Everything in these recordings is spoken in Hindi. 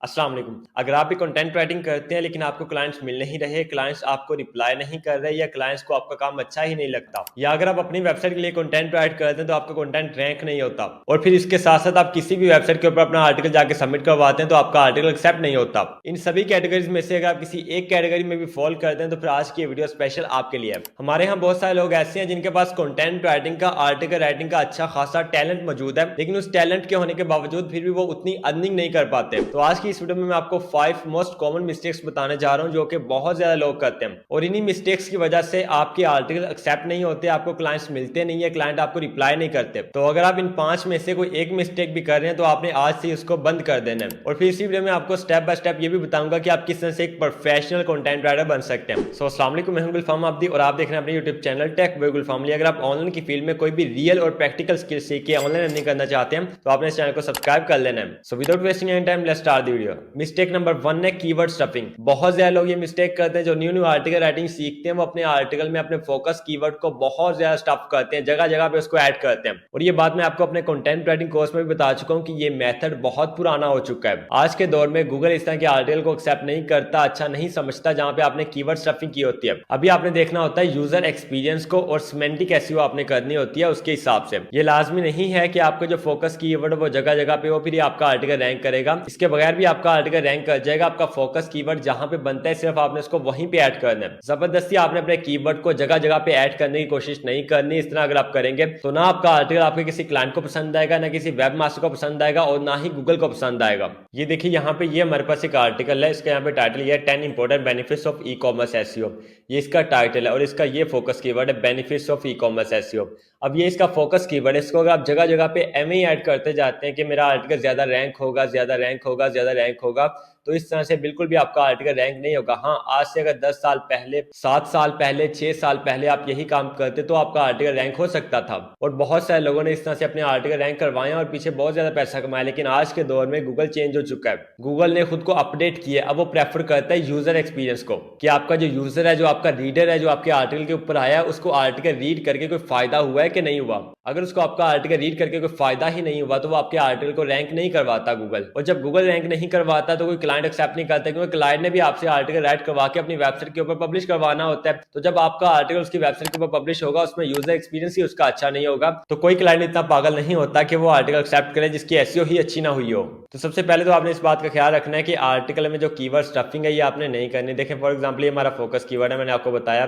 अस्सलाम वालेकुम। अगर आप भी कंटेंट राइटिंग करते हैं लेकिन आपको क्लाइंट्स मिल नहीं रहे, क्लाइंट्स आपको रिप्लाई नहीं कर रहे या क्लाइंट्स को आपका काम अच्छा ही नहीं लगता, या अगर आप अपनी वेबसाइट के लिए कंटेंट राइट करते हैं तो आपका कंटेंट रैंक नहीं होता और फिर इसके साथ साथ आप किसी भी वेबसाइट के ऊपर अपना आर्टिकल जाके सबमिट करवाते हैं तो आपका आर्टिकल एक्सेप्ट नहीं होता। इन सभी कैटेगरीज में से अगर आप किसी एक कैटेगरी में भी फॉल करते हैं तो फिर आज की ये वीडियो स्पेशल आपके लिए है। हमारे यहाँ बहुत सारे लोग ऐसे हैं जिनके पास कंटेंट राइटिंग का, आर्टिकल राइटिंग का अच्छा खासा टैलेंट मौजूद है, लेकिन उस टैलेंट के होने के बावजूद फिर भी वो उतनी अर्निंग नहीं कर पाते। तो आज की इस वीडियो में मैं आपको 5 मोस्ट कॉमन मिस्टेक्स बताने जा रहा हूं जो कि बहुत ज्यादा लोग करते हैं और इन्हीं मिस्टेक्स की वजह से आपके आर्टिकल एक्सेप्ट नहीं होते, आपको क्लाइंट्स मिलते नहीं है, क्लाइंट आपको रिप्लाई नहीं करते। तो अगर आप इन 5 में से कोई एक मिस्टेक भी कर रहे हैं तो आपने आज से उसको बंद कर देना है। और फिर इसी वीडियो में आपको स्टेप बाय स्टेप ये भी बताऊंगा कि आप किस तरह से एक प्रोफेशनल कंटेंट राइटर बन सकते हैं। सो अस्सलाम वालेकुम, मैं हूं गुलफाम आब्दी और आप देख रहे हैं अपने यूट्यूब चैनल टेक विद गुलफाम। अगर आप ऑनलाइन की फील्ड में कोई भी रियल और प्रैक्टिकल स्किल सीख के ऑनलाइन अर्निंग करना चाहते हैं तो आपने इस चैनल को सब्सक्राइब कर लेना है। So without wasting any time let's start the video. Mistake number 1 है कीवर्ड स्टफिंग। बहुत ज्यादा लोग ये मिस्टेक करते हैं जो न्यू आर्टिकल राइटिंग सीखते हैं, वो अपने आर्टिकल में अपने फोकस कीवर्ड को बहुत ज्यादा स्टफ करते हैं, जगह जगह पे उसको ऐड करते हैं। और ये बात मैं आपको अपने कंटेंट राइटिंग कोर्स में भी बता चुका हूं कि ये मेथड बहुत पुराना हो चुका है। आज के दौर में गूगल इस तरह के आर्टिकल को एक्सेप्ट नहीं करता, अच्छा नहीं समझता जहां पे आपने कीवर्ड स्टफिंग की होती है। अभी आपने देखना होता है यूजर एक्सपीरियंस को और सिमेंटिक एसईओ आपने करनी होती है उसके हिसाब से। ये लाजमी नहीं है कि आपका जो फोकस कीवर्ड वो जगह जगह पे हो फिर आपका आर्टिकल रैंक करेगा। इसके बगैर भी आपका आर्टिकल रैंक कर जाएगा। आपका फोकस कीवर्ड जहां पे बनता है सिर्फ आपने उसको वहीं पे ऐड करना है। जबरदस्ती आपने अपने कीवर्ड को जगह जगह पे ऐड करने की कोशिश नहीं करनी। इस तरह अगर आप करेंगे तो ना आपका आर्टिकल आपके किसी क्लाइंट को पसंद आएगा, ना किसी वेब मास्टर को पसंद आएगा और ना ही गूगल को पसंद आएगा। ये देखिए यहाँ पे ये हमारे पास एक आर्टिकल है, इसका यहाँ पे टाइटल ये 10 important benefits of e commerce SEO. ये इसका टाइटल है और इसका ये फोकस कीवर्ड है benefits of e commerce SEO. अब ये इसका फोकस कीवर्ड है, इसको अगर आप जगह जगह पे एम ही ऐड करते जाते हैं कि मेरा आर्टिकल ज्यादा रैंक होगा, ज्यादा रैंक होगा, ज्यादा रैंक होगा, तो इस तरह से बिल्कुल भी आपका आर्टिकल रैंक नहीं होगा। हाँ, आज से अगर 10 साल पहले, 7 साल पहले, 6 साल पहले आप यही काम करते तो आपका आर्टिकल रैंक हो सकता था और बहुत सारे लोगों ने इस तरह से अपने आर्टिकल रैंक करवाए और पीछे बहुत ज्यादा पैसा कमाया। लेकिन आज के दौर में गूगल चेंज हो चुका है, गूगल ने खुद को अपडेट किया। अब वो प्रेफर करता है यूजर एक्सपीरियंस को, कि आपका जो यूजर है, जो आपका रीडर है, जो आपके आर्टिकल के ऊपर आया है, उसको आर्टिकल रीड करके कोई फायदा हुआ है कि नहीं हुआ। अगर उसको आपका आर्टिकल रीड करके कोई फायदा ही नहीं हुआ तो वो आपके आर्टिकल को रैंक नहीं करवाता गूगल। और जब गूगल रैंक नहीं करवाता तो कोई क्लाइंट एक्सेप्ट नहीं करता, क्योंकि क्लाइंट ने भी आपसे आर्टिकल राइट करवा के अपनी वेबसाइट के ऊपर पब्लिश करवाना होता है। तो जब आपका आर्टिकल उसकी वेबसाइट के ऊपर पब्लिश होगा, उसमें यूजर एक्सपीरियंस ही उसका अच्छा नहीं होगा, तो कोई क्लाइंट इतना पागल नहीं होता कि वो आर्टिकल एक्सेप्ट करे जिसकी एसईओ ही अच्छी ना हुई हो। तो सबसे पहले तो आपने इस बात का ख्याल रखना है कि आर्टिकल में जो कीवर्ड स्टफिंग है ये आपने नहीं करनी। देखें फॉर एग्जांपल ये हमारा फोकस कीवर्ड है, मैंने आपको बताया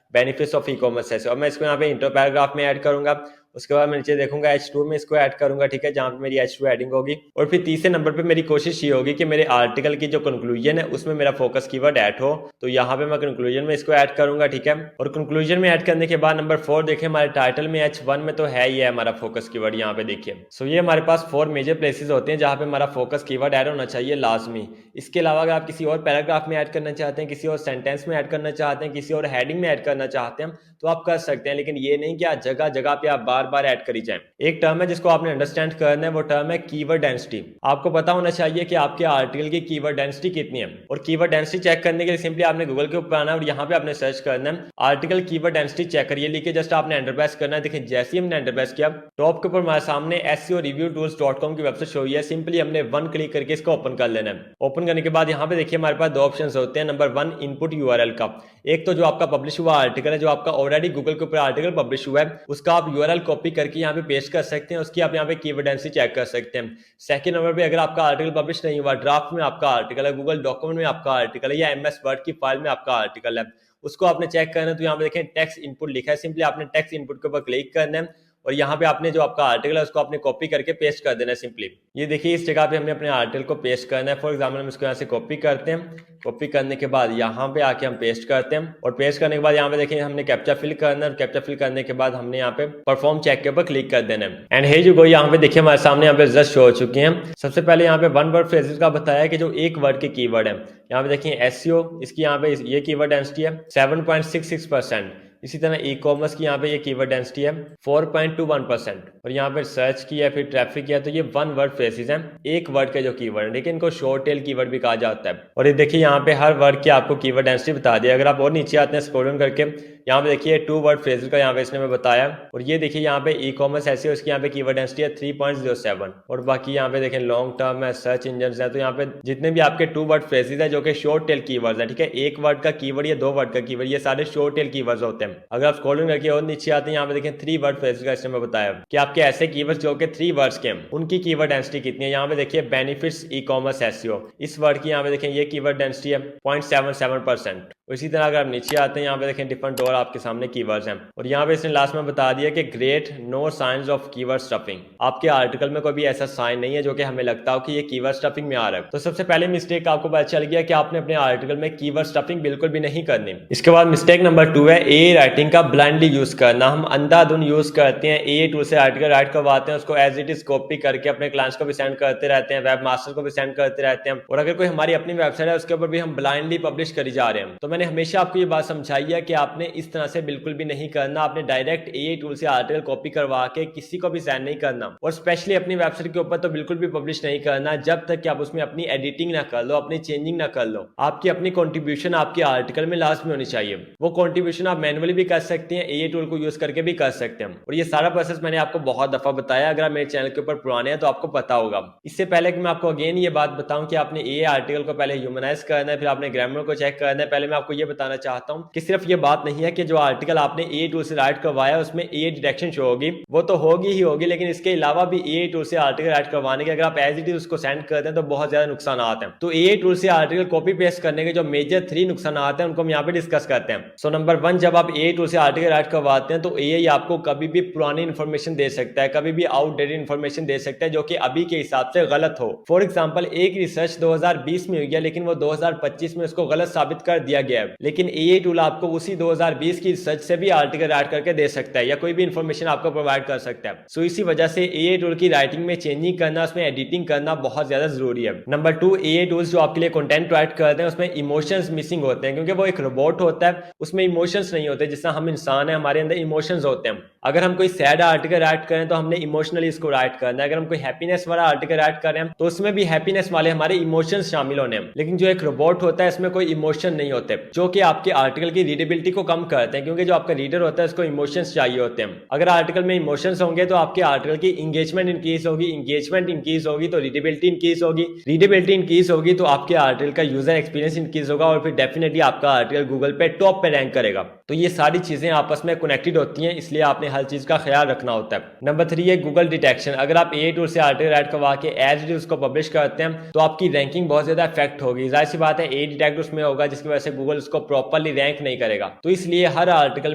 benefits of e commerce SEO. अब मैं इसको यहाँ पे इंट्रो पैराग्राफ में ऐड करूंगा, उसके बाद मैं नीचे देखूंगा H2 में इसको ऐड करूंगा, ठीक है, जहां पे मेरी H2 एडिंग होगी। और फिर तीसरे नंबर पे मेरी कोशिश ये होगी कि मेरे आर्टिकल की जो कंक्लूजन है उसमें मेरा फोकस कीवर्ड ऐड हो, तो यहाँ पे मैं कंक्लूजन में इसको ऐड करूंगा, ठीक है। और कंक्लूजन में ऐड करने के बाद नंबर 4 देखिए हमारे टाइटल में H1 में तो है ही है हमारा फोकस कीवर्ड, यहाँ पे देखिए। सो ये हमारे पास 4 मेजर प्लेसेस होते हैं जहाँ पे हमारा फोकस कीवर्ड ऐड होना चाहिए लाजमी। इसके अलावा अगर आप किसी और पैराग्राफ में ऐड करना चाहते हैं, किसी और सेंटेंस में ऐड करना चाहते हैं, किसी और हेडिंग में ऐड करना चाहते हैं तो आप कर सकते हैं, लेकिन ये नहीं कि आप जगह जगह पे आप बार बार ऐड करी जाए। एक टर्म है जिसको आपने अंडरस्टैंड करना है, वो टर्म है कीवर्ड डेंसिटी। आपको पता होना चाहिए कि आपके आर्टिकल की कीवर्ड डेंसिटी कितनी है। और कीवर्ड डेंसिटी चेक करने के लिए सिंपली आपने गूगल के ऊपर आना है और यहाँ पे आपने सर्च करना है आर्टिकल कीवर्ड डेंसिटी चेकर। ये लिखे जस्ट आपने एंटर प्रेस करना है। देखिए जैसे ही हमने एंटर प्रेस किया टॉप के ऊपर हमारे सामने SEOreviewtools.com की वेबसाइट शो हुई है। सिंपली हमने 1 क्लिक करके इसको ओपन कर लेना है। ओपन करने के बाद यहाँ पे देखिए हमारे पास 2 ऑप्शन होते हैं। नंबर 1 इनपुट यूआरएल का, एक तो जो आपका पब्लिश हुआ आर्टिकल है, जो आपका ऑलरेडी गूगल के ऊपर आर्टिकल पब्लिश हुआ है उसका आप यूआरएल कॉपी करके यहाँ पे पेस्ट कर सकते हैं, उसकी आप यहाँ पे कीवर्ड डेंसिटी चेक कर सकते हैं। सेकंड नंबर पे अगर आपका आर्टिकल पब्लिश नहीं हुआ, ड्राफ्ट में आपका आर्टिकल है, गूगल डॉक्यूमेंट में आपका आर्टिकल है या MS वर्ड की फाइल में आपका आर्टिकल है, उसको आपने चेक करना है। तो यहाँ पे देखें टेक्स्ट इनपुट लिखा है, सिंपली आपने टेक्स्ट इनपुट के ऊपर क्लिक करना है और यहाँ पे आपने जो आपका आर्टिकल है उसको आपने कॉपी करके पेस्ट कर देना है सिंपली। ये देखिए इस जगह पे हमने अपने आर्टिकल को पेस्ट करना है। फॉर एग्जाम्पल हम इसको यहाँ से कॉपी करते हैं, कॉपी करने के बाद यहाँ पे आके हम पेस्ट करते हैं और पेस्ट करने के बाद यहाँ पे देखिए हमने कैप्चा फिल करना है और कैप्चा फिल करने के बाद हमने यहाँ पे परफॉर्म चेक के ऊपर क्लिक कर देना है। एंड हे जो यहाँ पे देखिए हमारे सामने यहाँ पे रिजल्ट शो हो चुके हैं। सबसे पहले यहाँ पे 1 वर्ड फ्रेजेस का बताया कि जो एक वर्ड के कीवर्ड है, यहाँ पे देखिए एसईओ, इसकी यहाँ पे ये कीवर्ड डेंसिटी है 7.66%। इसी तरह ई कॉमर्स की यहाँ पे ये कीवर्ड डेंसिटी है 4.21%। और यहाँ पे सर्च किया फिर ट्रैफिक किया तो ये 1 वर्ड फ्रेजेस हैं, एक वर्ड के जो कीवर्ड है, लेकिन इनको शॉर्ट टेल कीवर्ड भी कहा जाता है। और ये देखिए यहाँ पे हर वर्ड की आपको कीवर्ड डेंसिटी बता दिया। अगर आप और नीचे आते हैं स्क्रॉल डाउन करके यहाँ पे देखिए 2 वर्ड फ्रेजेस का यहाँ पे इसने हमें बताया। और ये देखिए यहाँ पे ई कॉमर्स ऐसी है, उसकी यहाँ पे कीवर्ड डेंसिटी है 3.07। और बाकी यहाँ पे देखें लॉन्ग टर्म है, सर्च इंजन है। तो यहाँ पे जितने भी आपके 2 वर्ड फ्रेजेस है जो कि शॉर्ट टेल कीवर्ड्स है, ठीक है, एक वर्ड का कीवर्ड या 2 वर्ड का कीवर्ड, ये सारे शॉर्ट टेल कीवर्ड्स होते हैं। अगर आप स्क्रॉलिंग करके और नीचे आते हैं, यहाँ पे देखें 3 वर्ड फ्रेजेस का इसने हमें बताया कि आपके ऐसे कीवर्ड्स जो कि 3 वर्ड्स के हैं उनकी कीवर्ड डेंसिटी कितनी है। यहाँ पे देखिए बेनिफिट्स ई कॉमर्स एसईओ, इस वर्ड की यहाँ पे देखें ये कीवर्ड डेंसिटी है 0.77%। इसी तरह अगर आप नीचे आते हैं, यहाँ पे देखें डिफरेंट और आपके सामने कीवर्ड्स हैं। और यहाँ पे इसने लास्ट में बता दिया कि great no science of keyword stuffing, आपके आर्टिकल में कोई भी ऐसा साइन नहीं है जो कि हमें लगता हो कि ये कीवर्ड स्टफिंग में आ रहा है। तो सबसे पहले मिस्टेक आपको पता चल गया कि आपने अपने आर्टिकल में कीवर्ड स्टफिंग बिल्कुल भी नहीं करनी। इसके बाद मिस्टेक नंबर 2 है ए राइटिंग का ब्लाइंडली यूज करना। हम अंधाधुन यूज करते हैं, ए टूल से आर्टिकल राइट करवाते हैं, उसको एज इट इज कॉपी करके अपने क्लाइंट्स को भी सेंड करते रहते हैं, वेब मास्टर को भी सेंड करते रहते हैं। और अगर कोई हमारी अपनी वेबसाइट है उसके ऊपर भी हम ब्लाइंडली पब्लिश करी जा रहे हैं। तो मैंने हमेशा आपको ये बात समझाई है कि आपने इस तरह से बिल्कुल भी नहीं करना। आपने डायरेक्ट एआई टूल से आर्टिकल कॉपी करवा के किसी को भी सेंड नहीं करना, और स्पेशली अपनी वेबसाइट के ऊपर तो बिल्कुल भी पब्लिश नहीं करना जब तक कि आप उसमें अपनी एडिटिंग ना कर लो, अपनी चेंजिंग ना कर लो। आपकी अपनी कंट्रीब्यूशन आपके आर्टिकल में लास्ट में होनी चाहिए। वो कंट्रीब्यूशन आप मैनुअली भी कर सकते हैं, एआई टूल को यूज करके भी कर सकते हैं। और ये सारा प्रोसेस मैंने आपको बहुत दफा बताया, अगर आप मेरे चैनल के ऊपर पुराने हैं तो आपको पता होगा। इससे पहले कि मैं आपको अगेन ये बात बताऊं कि आपने एआई आर्टिकल को पहले ह्यूमनाइज करना है, फिर आपने ग्रामर को चेक करना है, पहले मैं आपको ये बताना चाहता हूं कि सिर्फ ये बात नहीं है कि जो आर्टिकल आपने एआई टूल से राइट करवाया उसमें एआई डिटेक्शन शो होगी, वो तो होगी ही होगी, लेकिन इसके अलावा भी एआई टूल से आर्टिकल राइट करवाने के अगर आप एज इट इज उसको सेंड करते हैं तो बहुत ज्यादा नुकसान आते हैं। तो एआई टूल से आर्टिकल कॉपी पेस्ट करने के जो मेजर 3 नुकसान आते हैं उनको हम यहाँ पे डिस्कस करते हैं। सो नंबर 1, जब आप एआई टूल से आर्टिकल राइट करवाते हैं तो एआई आपको कभी भी पुरानी इन्फॉर्मेशन दे सकता है, कभी भी आउटडेटेड इन्फॉर्मेशन दे सकता है जो कि अभी के हिसाब से गलत हो। फॉर एग्जाम्पल एक रिसर्च 2020 में हुई है लेकिन वो 2025 में उसको गलत साबित कर दिया गया है, लेकिन एआई टूल आपको उसी 2020 की रिसर्च से भी आर्टिकल राइट करके दे सकता है या कोई भी इन्फॉर्मेशन आपको प्रोवाइड कर सकता है। सो इसी वजह से एआई टूल की राइटिंग में चेंजिंग करना, उसमें एडिटिंग करना बहुत ज्यादा जरूरी है। नंबर 2, एआई टूल्स जो आपके लिए कंटेंट राइट करते हैं उसमें इमोशंस मिसिंग होते हैं, क्योंकि वो एक रोबोट होता है, उसमें इमोशंस नहीं होते। जिस तरह हम इंसान है, हमारे अंदर इमोशंस होते हैं। अगर हम कोई सैड आर्टिकल राइट करें तो हमने इमोशनली इसको राइट करना है, अगर हम कोई हैप्पीनेस वाला आर्टिकल राइट कर रहे हैं तो उसमें भी हैप्पीनेस वाले हमारे इमोशंस शामिल होने हैं। लेकिन जो एक रोबोट होता है इसमें कोई इमोशन नहीं होते, जो कि आपके आर्टिकल की रीडेबिलिटी को कम करते हैं, क्योंकि जो आपका रीडर होता है उसको इमोशंस चाहिए होते हैं। अगर आर्टिकल में इमोशंस होंगे तो आपके आर्टिकल की इंगेजमेंट इंक्रीज होगी, इंगेजमेंट इंक्रीज होगी तो रीडेबिलिटी इंक्रीज होगी, रीडेबिलिटी इंक्रीज होगी तो आपके आर्टिकल का यूजर एक्सपीरियंस इंक्रीज होगा, और फिर डेफिनेटली आपका आर्टिकल गूगल पे टॉप पे रैंक करेगा। तो ये सारी चीजें आपस में कनेक्टेड होती हैं, इसलिए आपने हर चीज का ख्याल रखना होता है। नंबर 3 है गूगल डिटेक्शन। अगर आप एआई टूल से आर्टिकल राइट करवा के एज इट इज उसको पब्लिश करते हैं तो आपकी रैंकिंग बहुत ज्यादा इफेक्ट होगी। जाहिर सी बात है एआई डिटेक्ट उसमें होगा जिसकी वजह से गूगल उसको प्रॉपर्ली रैंक नहीं करेगा। तो इसलिए हर आर्टिकल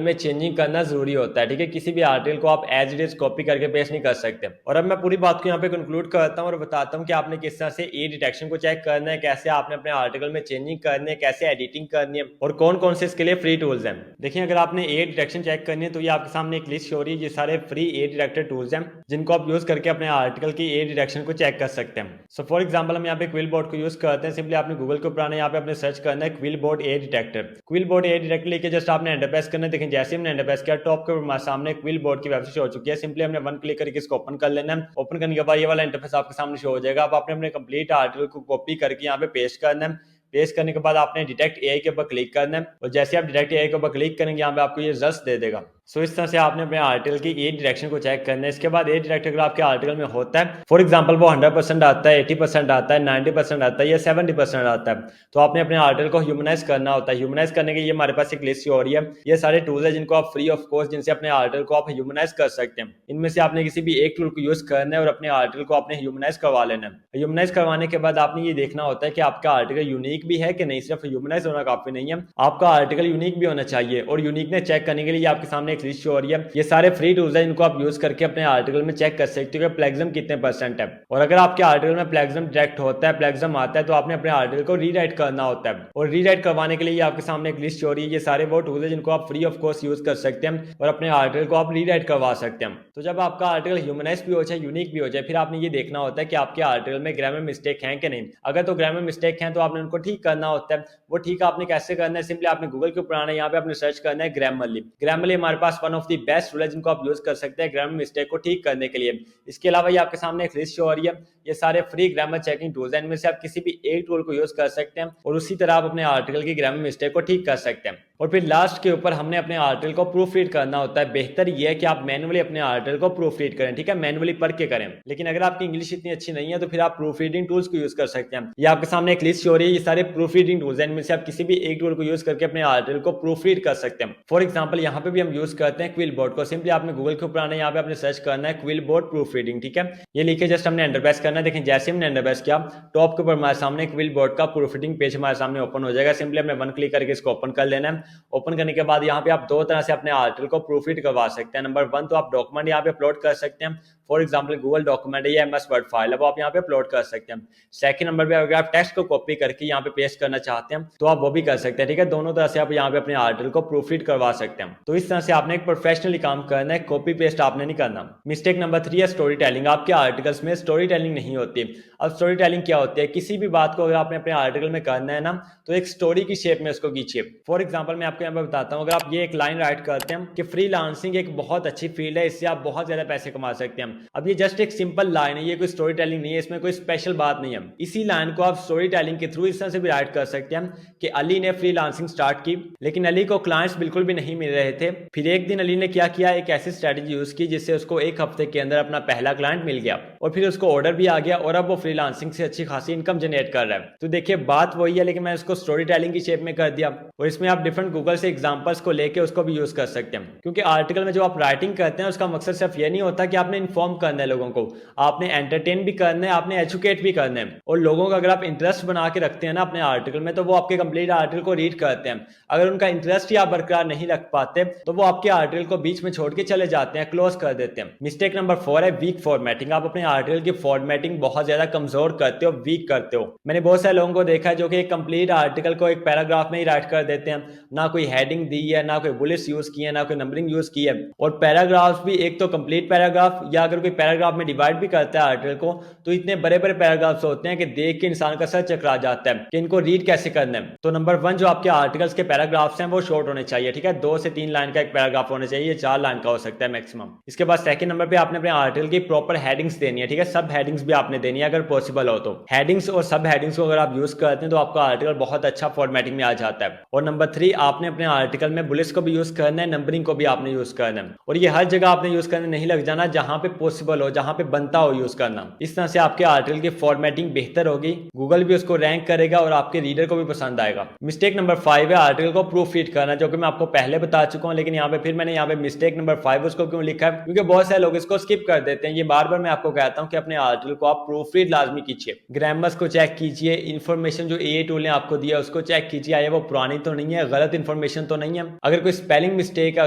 में चेंजिंग करना जरूरी होता है, ठीक है। किसी भी आर्टिकल को आप एज इट इज कॉपी करके पेस्ट नहीं कर सकते। और अब मैं पूरी बात को यहाँ पे कंक्लूड करता हूँ और बताता हूँ कि आपने किस तरह से एआई डिटेक्शन को चेक करना है, कैसे आपने अपने आर्टिकल में चेंजिंग करनी है, कैसे एडिटिंग करनी है, और कौन कौन से इसके लिए फ्री टूल्स हैं। देखिए अगर आपने एआई डिटेक्शन चेक करनी है तो ये आपके सामने एक लिस्ट हो रही है, ये सारे फ्री एआई डिटेक्टर टूल्स हैं जिनको आप यूज करके अपने आर्टिकल की एआई डिटेक्शन को चेक कर सकते हैं। सो फॉर एग्जांपल हम यहाँ पे क्विल बोर्ड को यूज करते हैं। सिंपली आपने गूगल के ऊपर आना है, यहाँ पे आपने सर्च करना है quill board AI detector. Quill board AI detector लेके जस्ट आपने एंटर प्रेस करना है। देखिए जैसे हमने एंटर प्रेस किया टॉप के ऊपर सामने क्विल बोर्ड की वेबसाइट हो चुकी है। सिंपली हमने 1 क्लिक करके इसको ओपन कर लेना है। ओपन करने के बाद ये वाला इंटरफेस आपके सामने शो हो जाएगा। अब आपने अपने कंप्लीट आर्टिकल को कॉपी करके यहाँ पे पेस्ट करना है। पेस्ट करने के बाद आपने डिटेक्ट एआई के ऊपर क्लिक करना है, और जैसे आप डिटेक्ट एआई के ऊपर क्लिक करेंगे यहाँ पे आपको ये रिजल्ट्स दे देगा। सो इस तरह से आपने अपने आर्टिकल की एआई डिटेक्शन को चेक करना है। इसके बाद एआई डिटेक्ट अगर आपके आर्टिकल में होता है, फॉर एग्जांपल वो 100% आता है, 80% आता है, 90% आता है या 70% आता है, तो आपने अपने आर्टिकल को ह्यूमनाइज करना होता है। ह्यूमनाइज करने के लिए हमारे पास एक लिस्ट हो रही है, ये सारे टूल्स है जिनको आप फ्री ऑफ कॉस्ट, जिनसे अपने आर्टिकल को आप ह्यूमनाइज कर सकते हैं। इनमें से आपने किसी भी एक टूल को यूज करना है और अपने आर्टिकल को आपने ह्यूमनाइज करवा लेना है। ह्यूमनाइज करवाने के बाद आपने ये देखना होता है कि आपका आर्टिकल यूनिक भी है कि नहीं। सिर्फ ह्यूमनाइज होना काफी नहीं है, आपका आर्टिकल यूनिक भी होना चाहिए। और यूनिकनेस चेक करने के लिए आपके सामने एक लिस्ट हो रही है, ये सारे फ्री टूल्स हैं जिनको आप यूज करके अपने आर्टिकल में चेक कर सकते हो कि प्लेगरिज्म कितने % है। और अगर आपके आर्टिकल में प्लेगरिज्म डायरेक्ट होता है, प्लेगरिज्म आता है, तो आपने अपने आर्टिकल को रीराइट करना होता है। और रीराइट करवाने के लिए आपके सामने एक लिस्ट हो रही है, ये सारे वो टूल्स हैं जिनको आप फ्री ऑफ कॉस्ट यूज कर सकते हैं और अपने आर्टिकल को आप रीराइट करवा सकते हैं। तो जब आपका आर्टिकल ह्यूमनाइज भी हो जाए, यूनिक भी हो जाए, फिर आपने ये देखना होता है कि आपके आर्टिकल में ग्रामर मिस्टेक है कि नहीं। अगर तो ग्रामर मिस्टेक है तो आपने उनको ठीक करना होता है। वो ठीक आपने कैसे करना है, सिंपली आपने गूगल के ऊपर आना है, यहाँ पे आपने सर्च करना है ग्रामरली। ग्रामरली हमारे पास one of the best tool है जिनको आप यूज कर सकते हैं ग्रामर मिस्टेक को ठीक करने के लिए। इसके अलावा ये आपके सामने एक लिस्ट शो हो रही है, ये सारे फ्री ग्रामर चेकिंग टूल्स हैं, इनमें से आप किसी भी एक टूल को यूज कर सकते हैं और उसी तरह आप अपने आर्टिकल की ग्रामर मिस्टेक को ठीक कर सकते हैं। और फिर लास्ट के ऊपर हमने अपने आर्टिकल को प्रूफ रीड करना होता है। बेहतर ये है कि आप मैनुअली अपने आर्टिकल को प्रूफ रीड करें, ठीक है, मैनुअली पढ़ के करें। लेकिन अगर आपकी इंग्लिश इतनी अच्छी नहीं है तो फिर आप प्रूफ रीडिंग टूल्स को यूज कर सकते हैं। ये आपके सामने एक लिस्ट हो रही है, ये सारे प्रूफ रीडिंग टूल्स हैं, इनमें से आप किसी भी एक टूल को यूज करके अपने आर्टिकल को प्रूफ रीड कर सकते हैं। फॉर एग्जाम्पल यहाँ पे भी हम यूज करते हैं क्विल बोर्ड को। सिंपली आपने गूगल के ऊपर आना है, यहाँ पे आपने सर्च करना है क्विल बोर्ड प्रूफ रीडिंग, ठीक है। ये लिखे जस्ट हमने एंटर प्रेस करना है। देखें जैसे हमने एंटर प्रेस किया, टॉप के ऊपर हमारे सामने क्विल बोर्ड का प्रूफ रीडिंग पेज हमारे सामने ओपन हो जाएगा। सिंपली हमने वन क्लिक करके इसको ओपन कर लेना है। ओपन करने के बाद यहाँ पे आप दो तरह से अपने आर्टिकल को प्रूफ रीड करवा सकते हैं। नंबर वन, तो आप डॉक्यूमेंट यहाँ पे अपलोड कर सकते हैं। फॉर एग्जाम्पल गूगल डॉक्यूमेंट है या एमएस वर्ड फाइल है, वो आप यहाँ पे अपलोड कर सकते हैं। सेकंड नंबर पे अगर आप टेक्स्ट को कॉपी करके यहाँ पे पेस्ट करना चाहते हैं तो आप वो भी कर सकते हैं, ठीक है। दोनों तरह से आप यहाँ पे अपने आर्टिकल को प्रूफ रीड करवा सकते हैं। तो इस तरह से आपने एक प्रोफेशनली काम करना है, कॉपी पेस्ट आपने नहीं करना। मिस्टेक नंबर 3 है स्टोरी टेलिंग। आपके आर्टिकल्स में स्टोरी टेलिंग नहीं होती। अब स्टोरी टेलिंग क्या होती है? किसी भी बात को अगर आपने अपने आर्टिकल में करना है ना, तो एक स्टोरी की शेप में उसको खींचिए। फॉर एग्जाम्पल मैं आपको यहाँ पे बताता हूँ, अगर आप ये एक लाइन राइट करते हैं कि फ्रीलांसिंग एक बहुत अच्छी फील्ड है, इससे आप बहुत ज्यादा पैसे कमा सकते हैं। अब ये जस्ट एक सिंपल लाइन है, ये कोई स्टोरी टेलिंग नहीं है, इसमें कोई स्पेशल बात नहीं है। इसी लाइन को आप स्टोरी टेलिंग के थ्रू इस तरह से भी राइट कर सकते हैं कि अली ने फ्रीलांसिंग स्टार्ट की, लेकिन अली को क्लाइंट्स बिल्कुल भी नहीं मिल रहे थे। फिर एक दिन अली ने क्या किया, एक ऐसी स्ट्रेटेजी यूज की जिससे उसको एक हफ्ते के अंदर अपना पहला क्लाइंट मिल गया और फिर उसको ऑर्डर भी आ गया और अब वो फ्रीलांसिंग से अच्छी खासी इनकम जनरेट कर रहा है। तो देखिए बात वही है, लेकिन मैं इसको स्टोरी टेलिंग की शेप में कर दिया। और इसमें आप डिफरेंट गूगल से एग्जांपल्स को लेके उसको भी यूज कर सकते हैं, क्योंकि आर्टिकल में जो आप राइटिंग करते हैं उसका मकसद सिर्फ ये नहीं होता कि आपने इन्फॉर्म करना है लोगों को, आपने एंटरटेन भी करना है, आपने एजुकेट भी करना है। और लोगों का अगर आप इंटरेस्ट बना के रखते हैं ना अपने आर्टिकल में, तो वो आपके कंप्लीट आर्टिकल को रीड करते हैं। अगर उनका इंटरेस्ट ही आप बरकरार नहीं रख पाते तो वो आपके आर्टिकल को बीच में छोड़ के चले जाते हैं, क्लोज कर देते हैं। मिस्टेक नंबर 4 है वीक फॉर्मेटिंग। आप अपने आर्टिकल की फॉर्मेटिंग बहुत ज्यादा कमजोर करते हो, वीक करते हो। मैंने बहुत सारे लोगों को देखा है जो कि एक कंप्लीट आर्टिकल को एक पैराग्राफ में ही राइट कर देते हैं, ना कोई हेडिंग दी है, ना कोई बुलेट्स यूज की है, ना कोई नंबरिंग यूज की है। और पैराग्राफ भी एक तो कंप्लीट पैराग्राफ, या अगर कोई पैराग्राफ में डिवाइड भी करता है आर्टिकल को, तो इतने बड़े बड़े पैराग्राफ्स होते हैं कि देख के इंसान का सर चकरा जाता है कि इनको रीड कैसे करना है। तो नंबर 1 जो आपके आर्टिकल्स के पैराग्राफ्स हैं वो शॉर्ट होने चाहिए, ठीक है। 2 से 3 लाइन का एक पैराग्राफ होना चाहिए, 4 लाइन का हो सकता है मैक्सिमम। इसके बाद सेकंड नंबर पे आपने अपने आर्टिकल की प्रॉपर हेडिंग्स देनी है, ठीक है। सब हेडिंग्स भी आपने देनी है अगर पॉसिबल हो तो। हेडिंग्स और सब हेडिंग्स को अगर आप यूज करते हैं तो आपका आर्टिकल बहुत अच्छा फॉर्मेटिंग में आ जाता है। और नंबर 3 आपने अपने आर्टिकल में बुलेट्स को भी यूज करना है, नंबरिंग को भी आपने यूज करना है। और ये हर जगह आपने यूज करने नहीं लग जाना, जहां पे पॉसिबल हो, जहां पे बनता हो यूज करना। इस तरह से आपके आर्टिकल की फॉर्मेटिंग बेहतर होगी, गूगल भी उसको रैंक करेगा और आपके रीडर को भी पसंद आएगा। मिस्टेक नंबर 5 है आर्टिकल को प्रूफ रीड करना, जो कि मैं आपको पहले बता चुका हूं, लेकिन यहाँ पे फिर मैंने यहाँ पे मिस्टेक नंबर 5 उसको क्यों लिखा है, क्योंकि बहुत सारे लोग इसको स्किप कर देते हैं। ये बार बार मैं आपको कहता हूँ कि अपने आर्टिकल को आप प्रूफ रीड लाजमी कीजिए, ग्रामर्स को चेक कीजिए, इन्फॉर्मेशन जो ए टूल ने आपको दिया उसको चेक कीजिए, आया वो पुरानी तो नहीं है, गलत इन्फॉर्मेशन तो नहीं है। अगर कोई स्पेलिंग मिस्टेक है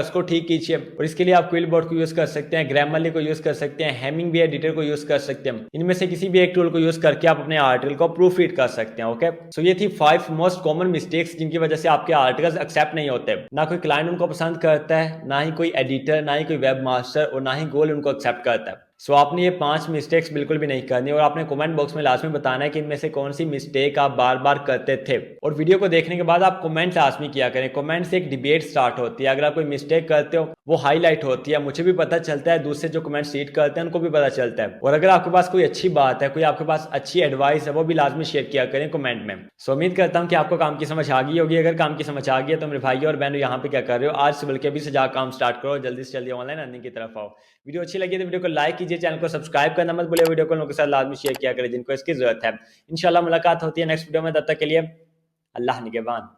उसको ठीक कीजिए। और इसके लिए आप क्विल बोर्ड को यूज कर सकते हैं, ग्रामरली को यूज कर सकते हैं, हेमिंग भी एडिटर को यूज कर सकते हैं। इनमें से किसी भी एक टूल को यूज करके आप अपने आर्टिकल को प्रूफ रीड कर सकते हैं। ओके, सो ये थी 5 मोस्ट कॉमन मिस्टेक्स जिनकी वजह से आपके आर्टिकल्स एक्सेप्ट नहीं होते। ना कोई क्लाइंट उनको पसंद करता है, ना ही कोई एडिटर, ना ही कोई वेब मास्टर, और ना ही गूगल उनको एक्सेप्ट करता है। सो आपने ये 5 मिस्टेक्स बिल्कुल भी नहीं करनी, और आपने कमेंट बॉक्स में लास्ट में बताना है कि इनमें से कौन सी मिस्टेक आप बार बार करते थे। और वीडियो को देखने के बाद आप कमेंट लाजमी किया करें, कमेंट से एक डिबेट स्टार्ट होती है। अगर आप कोई मिस्टेक करते हो वो हाईलाइट होती है, मुझे भी पता चलता है, दूसरे जो कमेंट रीड करते हैं उनको भी पता चलता है। और अगर आपके पास कोई अच्छी बात है, कोई आपके पास अच्छी एडवाइस है, वो भी लाजमी शेयर किया करें कमेंट में। सो उम्मीद करता हूँ कि आपको काम की समझ आ गई होगी। अगर काम की समझ आ गई है तो मेरे भाई और बहनों यहाँ पे क्या कर रहे हो, आज से बल्कि अभी से जा काम स्टार्ट करो, जल्दी से जल्दी ऑनलाइन अर्निंग की तरफ आओ। वीडियो अच्छी लगी तो वीडियो को लाइक कीजिए, चैनल को सब्सक्राइब करना मत भूलिए, वीडियो को लोगों के साथ लाजमी शेयर किया करें जिनको इसकी जरूरत है। इंशाल्लाह मुलाकात होती है नेक्स्ट वीडियो में, तब तक के लिए अल्लाह निगहबान।